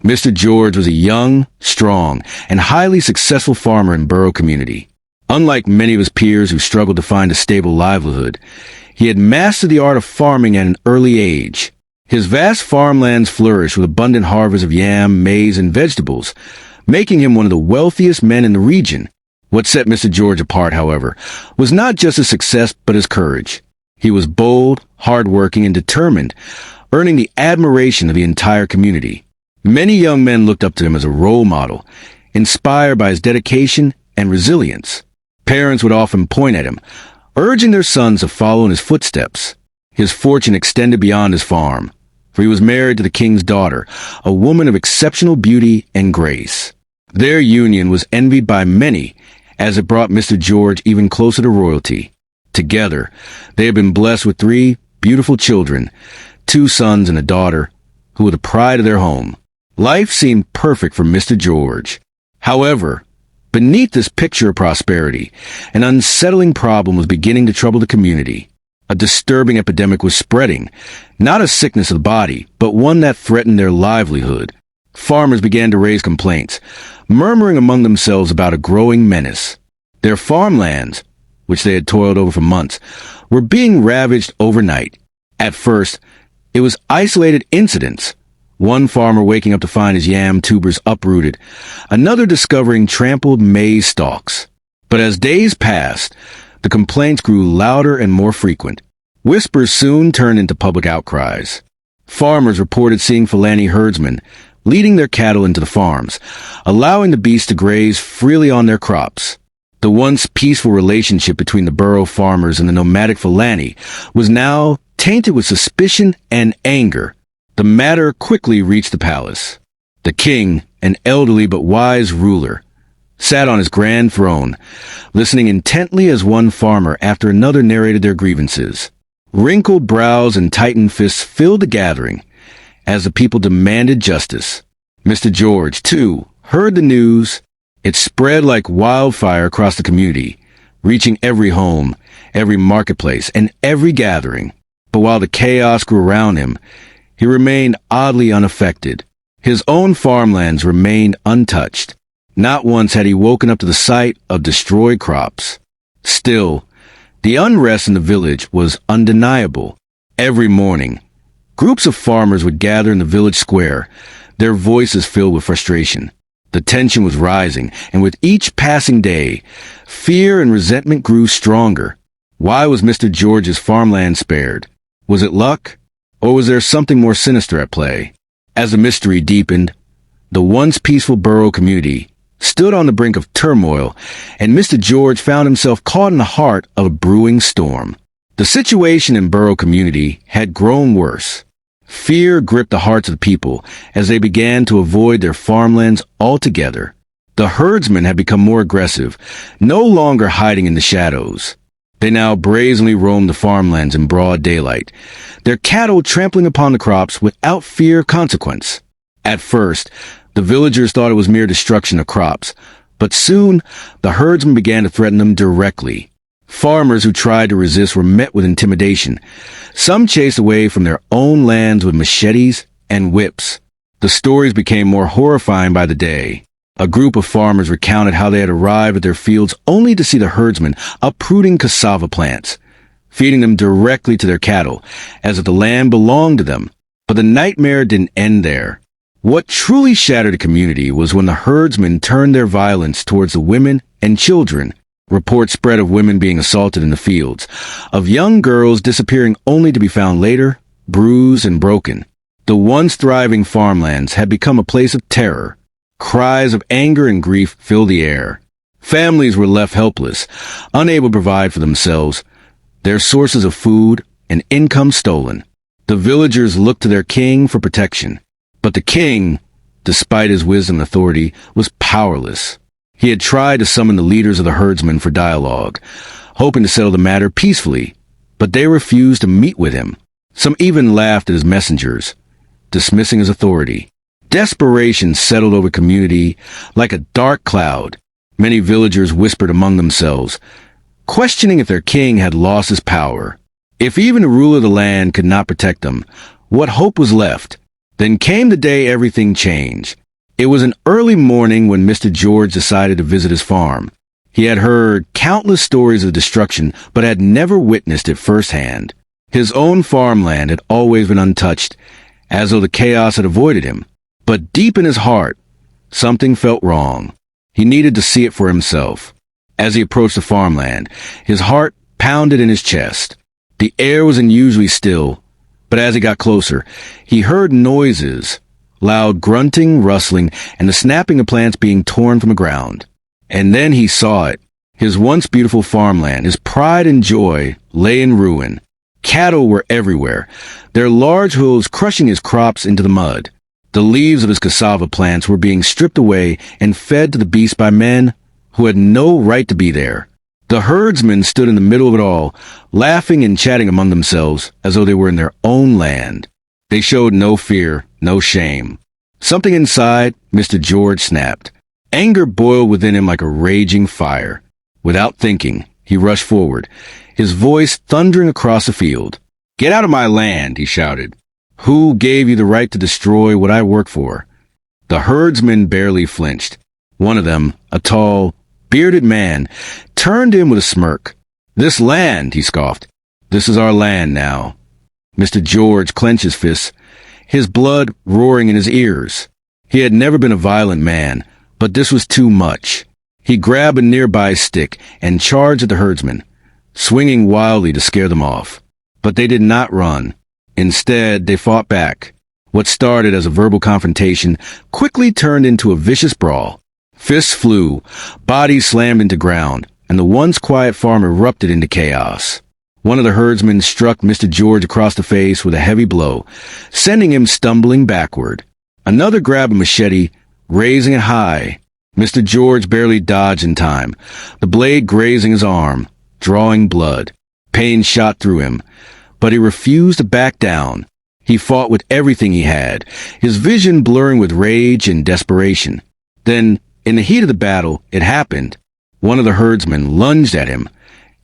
Mr. George was a young, strong, and highly successful farmer in Boro Community. Unlike many of his peers who struggled to find a stable livelihood, he had mastered the art of farming at an early age. His vast farmlands flourished with abundant harvests of yam, maize, and vegetables, making him one of the wealthiest men in the region. What set Mr. George apart, however, was not just his success but his courage. He was bold, hardworking, and determined, earning the admiration of the entire community. Many young men looked up to him as a role model, inspired by his dedication and resilience. Parents would often point at him, urging their sons to follow in his footsteps. His fortune extended beyond his farm, for he was married to the king's daughter, a woman of exceptional beauty and grace. Their union was envied by many, as it brought Mr. George even closer to royalty. Together, they had been blessed with 3 beautiful children, 2 sons and a daughter, who were the pride of their home. Life seemed perfect for Mr. George. However, beneath this picture of prosperity, an unsettling problem was beginning to trouble the community. A disturbing epidemic was spreading, not a sickness of the body, but one that threatened their livelihood. Farmers began to raise complaints, murmuring among themselves about a growing menace. Their farmlands, which they had toiled over for months, were being ravaged overnight. At first, it was isolated incidents. One farmer waking up to find his yam tubers uprooted, another discovering trampled maize stalks. But as days passed, the complaints grew louder and more frequent. Whispers soon turned into public outcries. Farmers reported seeing Fulani herdsmen leading their cattle into the farms, allowing the beasts to graze freely on their crops. The once peaceful relationship between the Boro farmers and the nomadic Fulani was now tainted with suspicion and anger. The matter quickly reached the palace. The king, an elderly but wise ruler, sat on his grand throne, listening intently as one farmer after another narrated their grievances. Wrinkled brows and tightened fists filled the gathering as the people demanded justice. Mr. George, too, heard the news. It spread like wildfire across the community, reaching every home, every marketplace, and every gathering. But while the chaos grew around him, he remained oddly unaffected. His own farmlands remained untouched. Not once had he woken up to the sight of destroyed crops. Still, the unrest in the village was undeniable. Every morning, groups of farmers would gather in the village square, their voices filled with frustration. The tension was rising, and with each passing day, fear and resentment grew stronger. Why was Mr. George's farmland spared? Was it luck? Or was there something more sinister at play? As the mystery deepened, the once peaceful Boro community stood on the brink of turmoil, and Mr. George found himself caught in the heart of a brewing storm. The situation in Boro Community had grown worse. Fear gripped the hearts of the people as they began to avoid their farmlands altogether. The herdsmen had become more aggressive, no longer hiding in the shadows. They now brazenly roamed the farmlands in broad daylight, their cattle trampling upon the crops without fear of consequence. At first, the villagers thought it was mere destruction of crops, but soon the herdsmen began to threaten them directly. Farmers who tried to resist were met with intimidation. Some chased away from their own lands with machetes and whips. The stories became more horrifying by the day. A group of farmers recounted how they had arrived at their fields only to see the herdsmen uprooting cassava plants, feeding them directly to their cattle, as if the land belonged to them. But the nightmare didn't end there. What truly shattered the community was when the herdsmen turned their violence towards the women and children. Reports spread of women being assaulted in the fields, of young girls disappearing only to be found later, bruised and broken. The once thriving farmlands had become a place of terror. Cries of anger and grief filled the air. Families were left helpless, unable to provide for themselves, their sources of food and income stolen. The villagers looked to their king for protection. But the king, despite his wisdom and authority, was powerless. He had tried to summon the leaders of the herdsmen for dialogue, hoping to settle the matter peacefully, but they refused to meet with him. Some even laughed at his messengers, dismissing his authority. Desperation settled over the community like a dark cloud. Many villagers whispered among themselves, questioning if their king had lost his power. If even the ruler of the land could not protect them, what hope was left? Then came the day everything changed. It was an early morning when Mr. George decided to visit his farm. He had heard countless stories of destruction, but had never witnessed it firsthand. His own farmland had always been untouched, as though the chaos had avoided him. But deep in his heart, something felt wrong. He needed to see it for himself. As he approached the farmland, his heart pounded in his chest. The air was unusually still, but as he got closer, he heard noises, loud grunting, rustling, and the snapping of plants being torn from the ground. And then he saw it. His once beautiful farmland, his pride and joy, lay in ruin. Cattle were everywhere, their large hooves crushing his crops into the mud. The leaves of his cassava plants were being stripped away and fed to the beasts by men who had no right to be there. The herdsmen stood in the middle of it all, laughing and chatting among themselves as though they were in their own land. They showed no fear, no shame. Something inside Mr. George snapped. Anger boiled within him like a raging fire. Without thinking, he rushed forward, his voice thundering across the field. "Get out of my land," he shouted. "Who gave you the right to destroy what I work for?" The herdsmen barely flinched. One of them, a tall, bearded man, turned in with a smirk. "This land," he scoffed. "This is our land now." Mr. George clenched his fists, his blood roaring in his ears. He had never been a violent man, but this was too much. He grabbed a nearby stick and charged at the herdsmen, swinging wildly to scare them off. But they did not run. Instead, they fought back. What started as a verbal confrontation quickly turned into a vicious brawl. Fists flew, bodies slammed into ground, and the once quiet farm erupted into chaos. One of the herdsmen struck Mr. George across the face with a heavy blow, sending him stumbling backward. Another grabbed a machete, raising it high. Mr. George barely dodged in time, the blade grazing his arm, drawing blood. Pain shot through him, but he refused to back down. He fought with everything he had, his vision blurring with rage and desperation. Then, in the heat of the battle, it happened. One of the herdsmen lunged at him,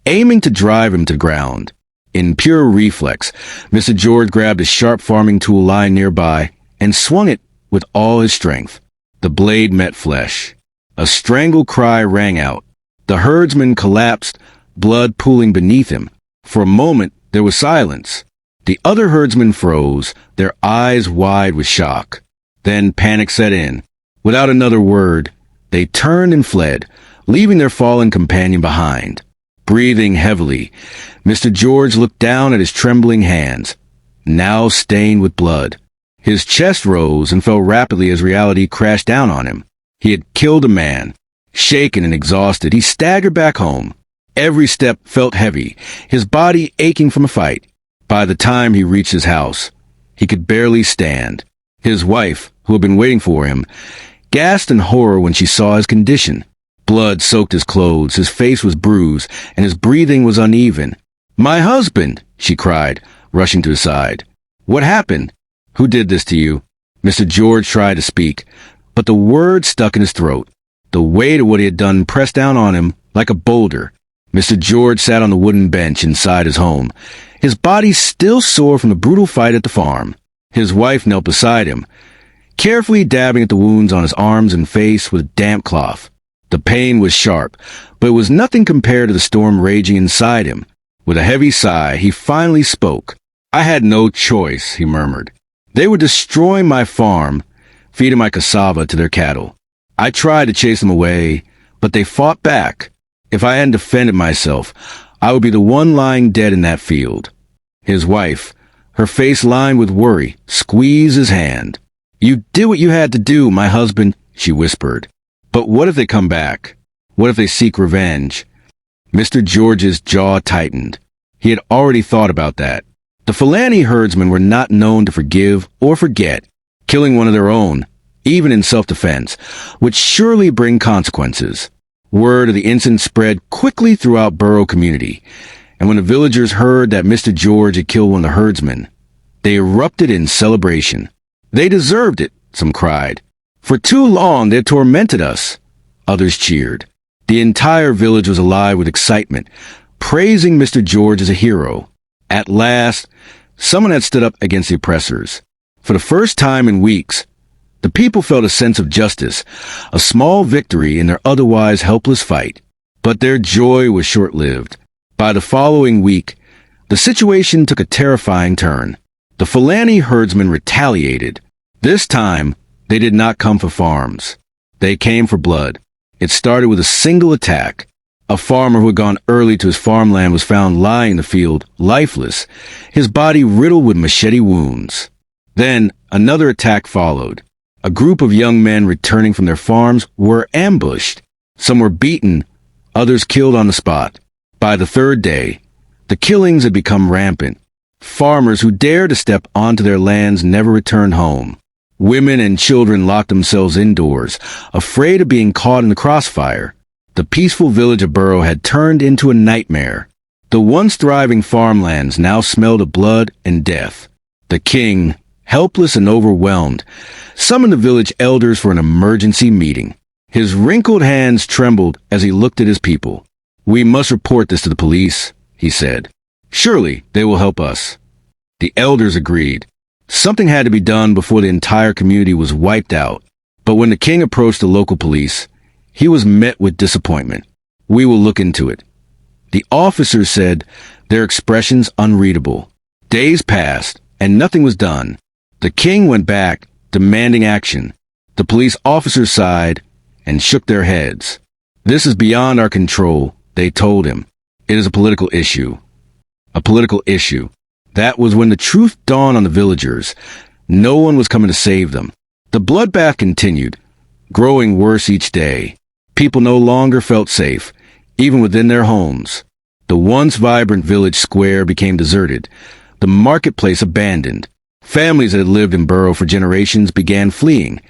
aiming to drive him to the ground. In pure reflex, Mr. George grabbed a sharp farming tool lying nearby and swung it with all his strength. The blade met flesh. A strangled cry rang out. The herdsman collapsed, blood pooling beneath him. For a moment, there was silence. The other herdsmen froze, their eyes wide with shock. Then panic set in. Without another word, they turned and fled, leaving their fallen companion behind. Breathing heavily, Mr. George looked down at his trembling hands, now stained with blood. His chest rose and fell rapidly as reality crashed down on him. He had killed a man. Shaken and exhausted, he staggered back home. Every step felt heavy, his body aching from a fight. By the time he reached his house, he could barely stand. His wife, who had been waiting for him, gasped in horror when she saw his condition. Blood soaked his clothes, his face was bruised, and his breathing was uneven. "My husband!" she cried, rushing to his side. "What happened? Who did this to you?" Mr. George tried to speak, but the words stuck in his throat. The weight of what he had done pressed down on him like a boulder. Mr. George sat on the wooden bench inside his home, his body still sore from the brutal fight at the farm. His wife knelt beside him, carefully dabbing at the wounds on his arms and face with a damp cloth. The pain was sharp, but it was nothing compared to the storm raging inside him. With a heavy sigh, he finally spoke. "I had no choice," he murmured. "They were destroying my farm, feeding my cassava to their cattle. I tried to chase them away, but they fought back. If I hadn't defended myself, I would be the one lying dead in that field." His wife, her face lined with worry, squeezed his hand. "You did what you had to do, my husband," she whispered. "But what if they come back? What if they seek revenge?" Mr. George's jaw tightened. He had already thought about that. The Fulani herdsmen were not known to forgive or forget. Killing one of their own, even in self-defense, would surely bring consequences. Word of the incident spread quickly throughout Boro Community, and when the villagers heard that Mr. George had killed one of the herdsmen, they erupted in celebration. "They deserved it," some cried. "For too long they had tormented us," others cheered. The entire village was alive with excitement, praising Mr. George as a hero. At last, someone had stood up against the oppressors. For the first time in weeks, the people felt a sense of justice, a small victory in their otherwise helpless fight. But their joy was short-lived. By the following week, the situation took a terrifying turn. The Fulani herdsmen retaliated. This time, they did not come for farms. They came for blood. It started with a single attack. A farmer who had gone early to his farmland was found lying in the field, lifeless, his body riddled with machete wounds. Then, another attack followed. A group of young men returning from their farms were ambushed. Some were beaten, others killed on the spot. By the third day, the killings had become rampant. Farmers who dared to step onto their lands never returned home. Women and children locked themselves indoors, afraid of being caught in the crossfire. The peaceful village of Boro had turned into a nightmare. The once thriving farmlands now smelled of blood and death. The king, helpless and overwhelmed, summoned the village elders for an emergency meeting. His wrinkled hands trembled as he looked at his people. "We must report this to the police," he said. "Surely they will help us." The elders agreed. Something had to be done before the entire community was wiped out. But when the king approached the local police, he was met with disappointment. "We will look into it." The officers said, their expressions unreadable. Days passed, and nothing was done. The king went back, demanding action. The police officers sighed and shook their heads. "This is beyond our control," they told him. "It is a political issue." A political issue. That was when the truth dawned on the villagers. No one was coming to save them. The bloodbath continued, growing worse each day. People no longer felt safe, even within their homes. The once vibrant village square became deserted, the marketplace abandoned. Families that had lived in Boro for generations began fleeing,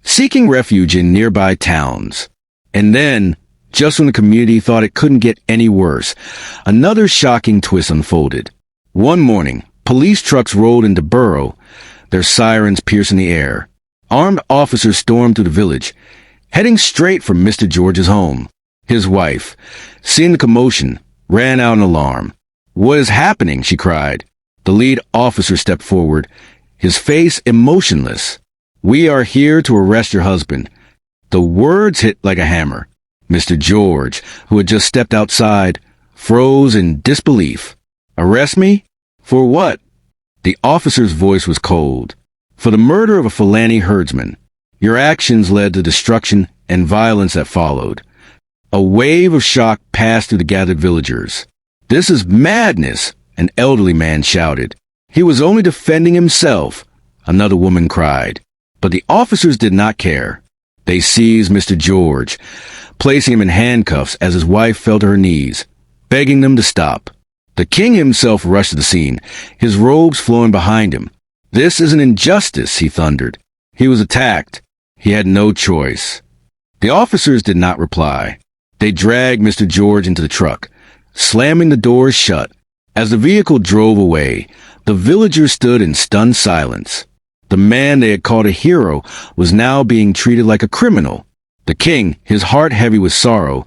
seeking refuge in nearby towns. And then, just when the community thought it couldn't get any worse, another shocking twist unfolded. One morning, police trucks rolled into Boro, their sirens piercing the air. Armed officers stormed through the village, heading straight for Mr. George's home. His wife, seeing the commotion, ran out in alarm. "What is happening?" she cried. The lead officer stepped forward, his face emotionless. "We are here to arrest your husband." The words hit like a hammer. Mr. George, who had just stepped outside, froze in disbelief. "Arrest me? For what?" The officer's voice was cold. "For the murder of a Fulani herdsman. Your actions led to destruction and violence that followed." A wave of shock passed through the gathered villagers. "This is madness," an elderly man shouted. "He was only defending himself," another woman cried. But the officers did not care. They seized Mr. George, placing him in handcuffs as his wife fell to her knees, begging them to stop. The king himself rushed to the scene, his robes flowing behind him. "This is an injustice," he thundered. He was attacked. He had no choice. The officers did not reply. They dragged Mr. George into the truck, slamming the doors shut. As the vehicle drove away, the villagers stood in stunned silence. The man they had called a hero was now being treated like a criminal. The king, his heart heavy with sorrow,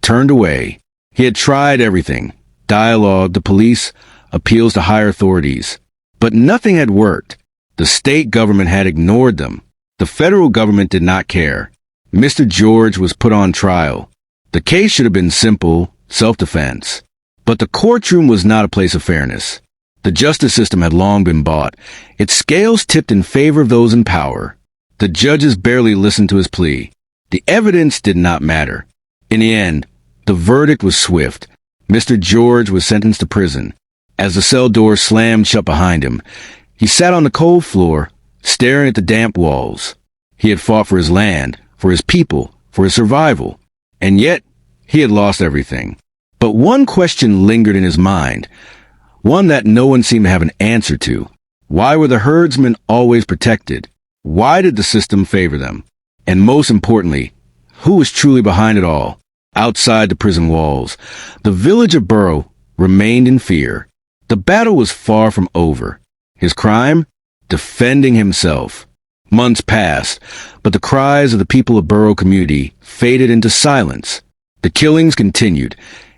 turned away. He had tried everything: dialogue, the police, appeals to higher authorities. But nothing had worked. The state government had ignored them. The federal government did not care. Mr. George was put on trial. The case should have been simple, self-defense. But the courtroom was not a place of fairness. The justice system had long been bought, its scales tipped in favor of those in power. The judges barely listened to his plea. The evidence did not matter. In the end, the verdict was swift. Mr. George was sentenced to prison. As the cell door slammed shut behind him, he sat on the cold floor, staring at the damp walls. He had fought for his land, for his people, for his survival. And yet, he had lost everything. But one question lingered in his mind, one that no one seemed to have an answer to. Why were the herdsmen always protected? Why did the system favor them? And most importantly, who was truly behind it all? Outside the prison walls, the village of Boro remained in fear. The battle was far from over. His crime? Defending himself. Months passed, but the cries of the people of Boro Community faded into silence. The killings continued,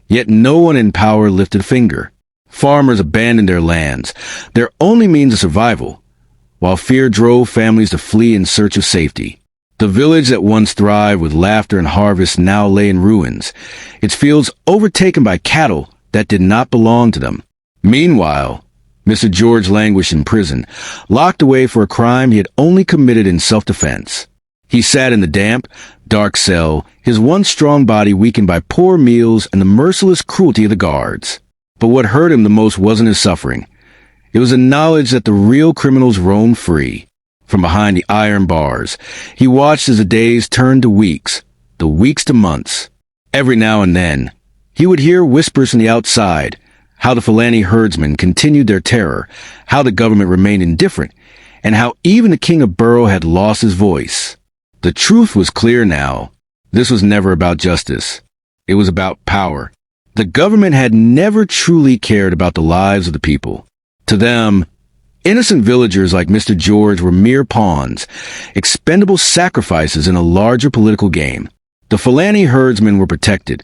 yet no one in power lifted a finger. Farmers abandoned their lands, their only means of survival. while fear drove families to flee in search of safety. The village that once thrived with laughter and harvest now lay in ruins, its fields overtaken by cattle that did not belong to them. Meanwhile, Mr. George languished in prison, locked away for a crime he had only committed in self-defense. He sat in the damp, dark cell, his once strong body weakened by poor meals and the merciless cruelty of the guards. But what hurt him the most wasn't his suffering. It was the knowledge that the real criminals roamed free. From behind the iron bars, he watched as the days turned to weeks, the weeks to months. Every now and then, he would hear whispers from the outside, how the Fulani herdsmen continued their terror, how the government remained indifferent, and how even the king of Boro had lost his voice. The truth was clear now. This was never about justice. It was about power. The government had never truly cared about the lives of the people. To them, innocent villagers like Mr. George were mere pawns, expendable sacrifices in a larger political game. The Fulani herdsmen were protected,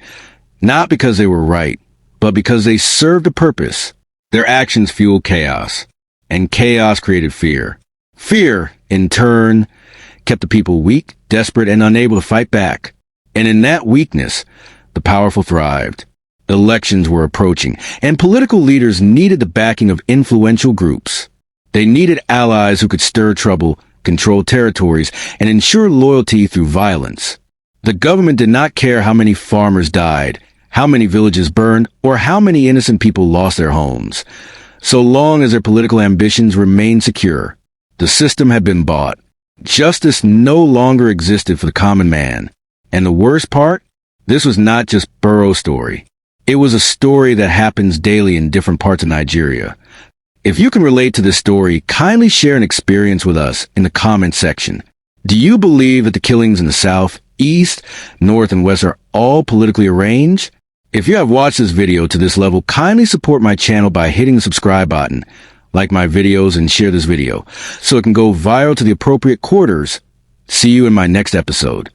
not because they were right, but because they served a purpose. Their actions fueled chaos, and chaos created fear. Fear, in turn, kept the people weak, desperate, and unable to fight back. And in that weakness, the powerful thrived. Elections were approaching, and political leaders needed the backing of influential groups. They needed allies who could stir trouble, control territories, and ensure loyalty through violence. The government did not care how many farmers died, how many villages burned, or how many innocent people lost their homes. So long as their political ambitions remained secure, the system had been bought. Justice no longer existed for the common man. And the worst part? This was not just Boro's story. It was a story that happens daily in different parts of Nigeria. If you can relate to this story, kindly share an experience with us in the comment section. Do you believe that the killings in the South, East, North, and West are all politically arranged? If you have watched this video to this level, kindly support my channel by hitting the subscribe button, like my videos, and share this video so it can go viral to the appropriate quarters. See you in my next episode.